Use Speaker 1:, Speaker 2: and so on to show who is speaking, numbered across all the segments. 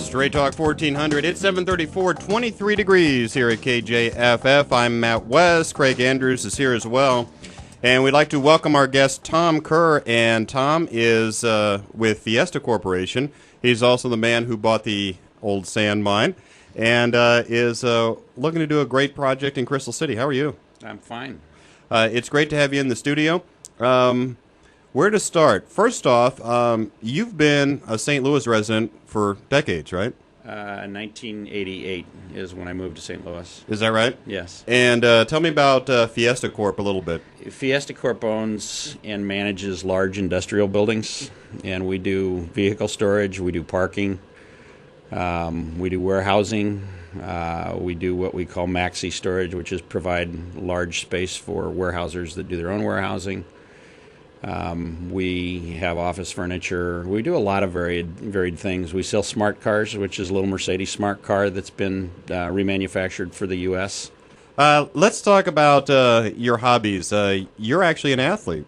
Speaker 1: Straight Talk 1400. It's 7:34, 23 degrees here at KJFF. I'm Matt West. Craig Andrews is here as well. And we'd like to welcome our guest, Tom Kerr. And Tom is with Fiesta Corporation. He's also the man who bought the old sand mine and is looking to do a great project in Crystal City. How are you?
Speaker 2: I'm fine.
Speaker 1: It's great to have you in the studio. Where to start? First off, you've been a St. Louis resident for decades, right?
Speaker 2: 1988 is when I moved to St. Louis.
Speaker 1: Is that right?
Speaker 2: Yes.
Speaker 1: And tell me about Fiesta Corp a little bit.
Speaker 2: Fiesta Corp owns and manages large industrial buildings, and we do vehicle storage, we do parking, we do warehousing, we do what we call maxi storage, which is provide large space for warehousers that do their own warehousing. We have office furniture. We do a lot of varied things. We sell smart cars, which is a little Mercedes smart car that's been remanufactured for the U.S.
Speaker 1: Let's talk about your hobbies. You're actually an athlete.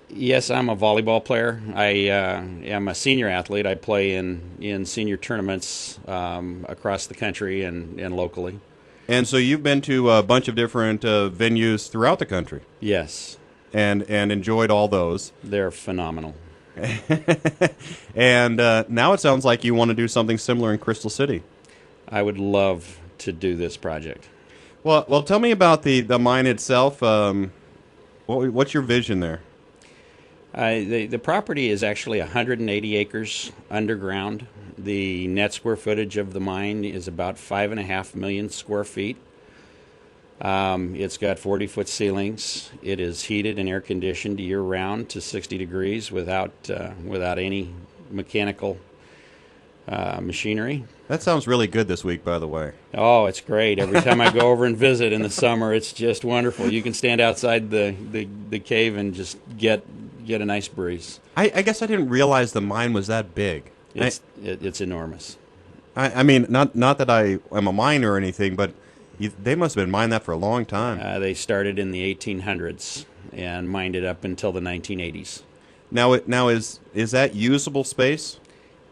Speaker 2: Yes, I'm a volleyball player. I am a senior athlete. I play in senior tournaments across the country and locally. And
Speaker 1: so you've been to a bunch of different venues throughout the country.
Speaker 2: Yes.
Speaker 1: And enjoyed all those.
Speaker 2: They're phenomenal.
Speaker 1: And now it sounds like you want to do something similar in Crystal City.
Speaker 2: I would love to do this project.
Speaker 1: Well, tell me about the mine itself. What's your vision there?
Speaker 2: The property is actually 180 acres underground. The net square footage of the mine is about 5.5 million square feet. It's got 40-foot ceilings. It is heated and air conditioned year-round to 60 degrees without any mechanical machinery.
Speaker 1: That sounds really good this week, by the way.
Speaker 2: Oh, it's great. Every time I go over and visit in the summer, it's just wonderful. You can stand outside the cave and just get a nice breeze.
Speaker 1: I guess I didn't realize the mine was that big.
Speaker 2: It's enormous.
Speaker 1: I mean, not that I am a miner or anything, but they must have been mining that for a long time.
Speaker 2: They started in the 1800s and mined it up until the 1980s.
Speaker 1: Now is that usable space?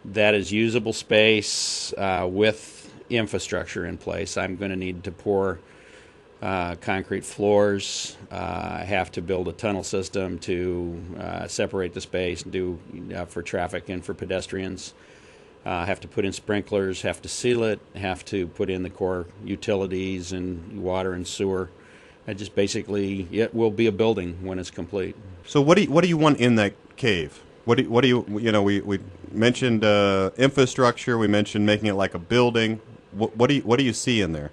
Speaker 2: That is usable space with infrastructure in place. I'm going to need to pour concrete floors. I have to build a tunnel system to separate the space, for traffic and for pedestrians. Have to put in sprinklers, have to seal it, have to put in the core utilities and water and sewer. Just basically, it will be a building when it's complete.
Speaker 1: So what do you want in that cave? What do you we mentioned infrastructure. We mentioned making it like a building. What do you see in there?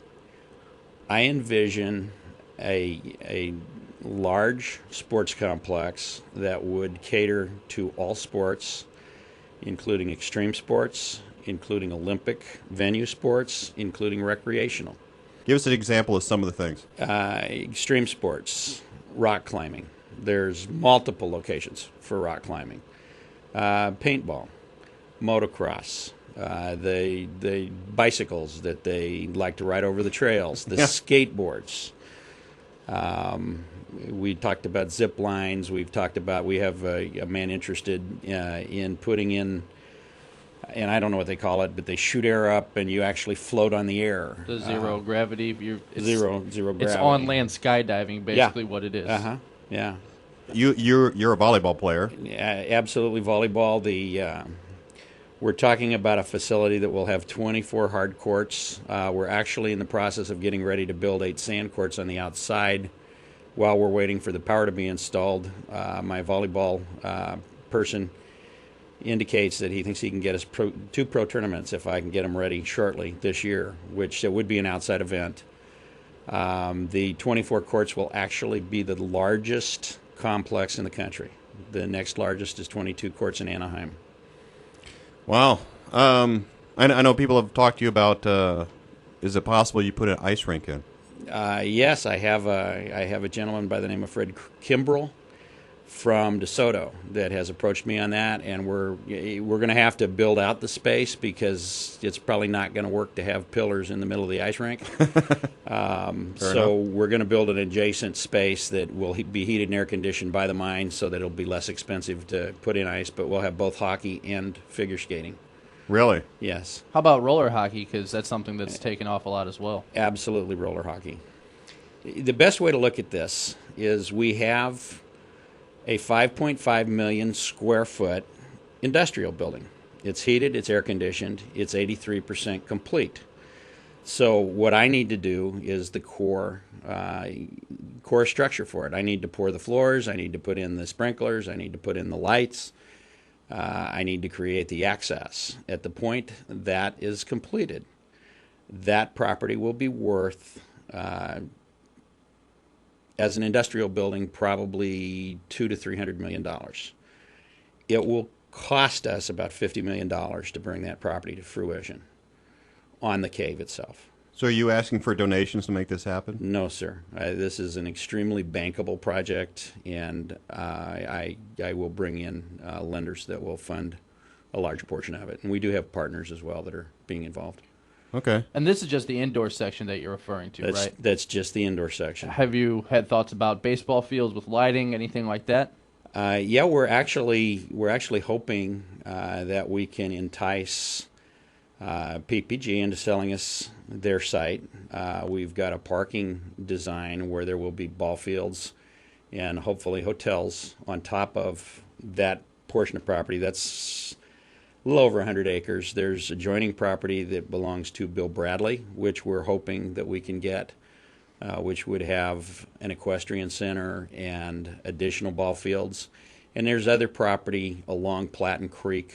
Speaker 2: I envision a large sports complex that would cater to all sports, including extreme sports, including Olympic venue sports, including recreational.
Speaker 1: Give us an example of some of the things.
Speaker 2: Extreme sports, rock climbing. There's multiple locations for rock climbing. Paintball, motocross, the bicycles that they like to ride over the trails, the skateboards. We talked about zip lines. We have a man interested in putting in, and I don't know what they call it, but they shoot air up and you actually float on the air.
Speaker 3: The zero gravity.
Speaker 2: Zero gravity.
Speaker 3: It's on land skydiving, basically what it is.
Speaker 2: Yeah.
Speaker 1: You're a volleyball player.
Speaker 2: Yeah, absolutely volleyball. We're talking about a facility that will have 24 hard courts. We're actually in the process of getting ready to build 8 sand courts on the outside while we're waiting for the power to be installed. My volleyball person indicates that he thinks he can get us 2 pro tournaments if I can get them ready shortly this year, which would be an outside event. The 24 courts will actually be the largest complex in the country. The next largest is 22 courts in Anaheim.
Speaker 1: Wow. I know people have talked to you about, is it possible you put an ice rink in?
Speaker 2: Yes, I have a gentleman by the name of Fred Kimbrell from DeSoto that has approached me on that, and we're going to have to build out the space because it's probably not going to work to have pillars in the middle of the ice rink. So we're going to build an adjacent space that will be heated and air conditioned by the mine, so that it'll be less expensive to put in ice. But we'll have both hockey and figure skating.
Speaker 1: Really?
Speaker 2: Yes.
Speaker 3: How about roller hockey? Because that's something that's taken off a lot as well.
Speaker 2: Absolutely, roller hockey. The best way to look at this is we have a 5.5 million square foot industrial building. It's heated, it's air conditioned, it's 83% complete. So what I need to do is the core structure for it. I need to pour the floors, I need to put in the sprinklers, I need to put in the lights, I need to create the access. At the point that is completed, that property will be worth, as an industrial building, probably $200 to $300 million. It will cost us about $50 million to bring that property to fruition on the cave itself.
Speaker 1: So are you asking for donations to make this happen?
Speaker 2: No, sir. This is an extremely bankable project, and I will bring in lenders that will fund a large portion of it. And we do have partners as well that are being involved.
Speaker 1: Okay.
Speaker 3: And this is just the indoor section that you're referring to, right?
Speaker 2: That's just the indoor section.
Speaker 3: Have you had thoughts about baseball fields with lighting, anything like that?
Speaker 2: Yeah, we're actually hoping that we can entice PPG into selling us their site. We've got a parking design where there will be ball fields and hopefully hotels on top of that portion of property. That's a little over 100 acres. There's adjoining property that belongs to Bill Bradley, which we're hoping that we can get, which would have an equestrian center and additional ball fields. And there's other property along Platten Creek,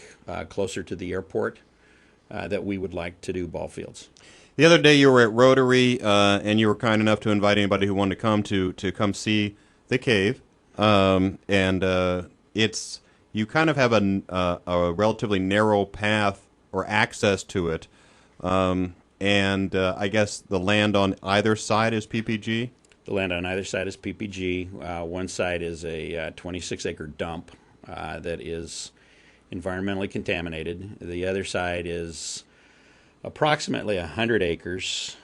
Speaker 2: closer to the airport, that we would like to do ball fields.
Speaker 1: The other day you were at Rotary, and you were kind enough to invite anybody who wanted to come see the cave. It's you kind of have a relatively narrow path or access to it, and I guess the land on either side is PPG?
Speaker 2: The land on either side is PPG. One side is a 26-acre dump that is environmentally contaminated. The other side is approximately 100 acres,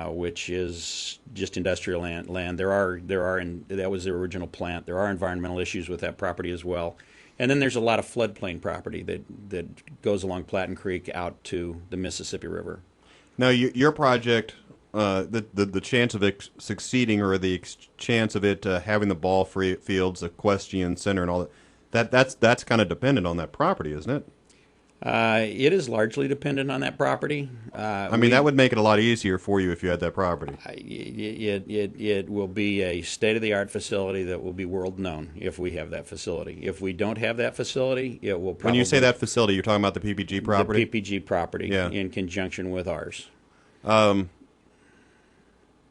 Speaker 2: which is just industrial land. That was the original plant. There are environmental issues with that property as well. And then there's a lot of floodplain property that goes along Platten Creek out to the Mississippi River.
Speaker 1: Now, your project, the chance of it succeeding, or the chance of it having the ball fields, equestrian center, and all that's kind of dependent on that property, isn't it?
Speaker 2: It is largely dependent on that property.
Speaker 1: That would make it a lot easier for you if you had that property.
Speaker 2: It will be a state-of-the-art facility that will be world-known if we have that facility. If we don't have that facility, it will probably...
Speaker 1: When you say that facility, you're talking about the PPG property?
Speaker 2: The PPG property, in conjunction with ours.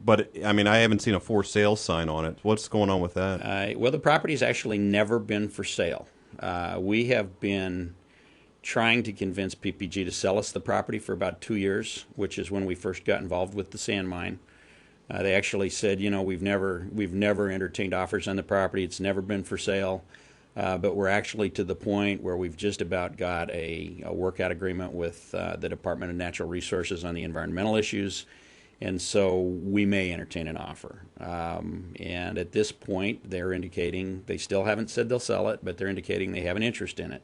Speaker 1: But, I haven't seen a for sale sign on it. What's going on with that?
Speaker 2: Well, the property's actually never been for sale. We have been trying to convince PPG to sell us the property for about 2 years, which is when we first got involved with the sand mine. They actually said, we've never entertained offers on the property. It's never been for sale. But we're actually to the point where we've just about got a workout agreement with the Department of Natural Resources on the environmental issues. And so we may entertain an offer. And at this point, they're indicating, they still haven't said they'll sell it, but they're indicating they have an interest in it.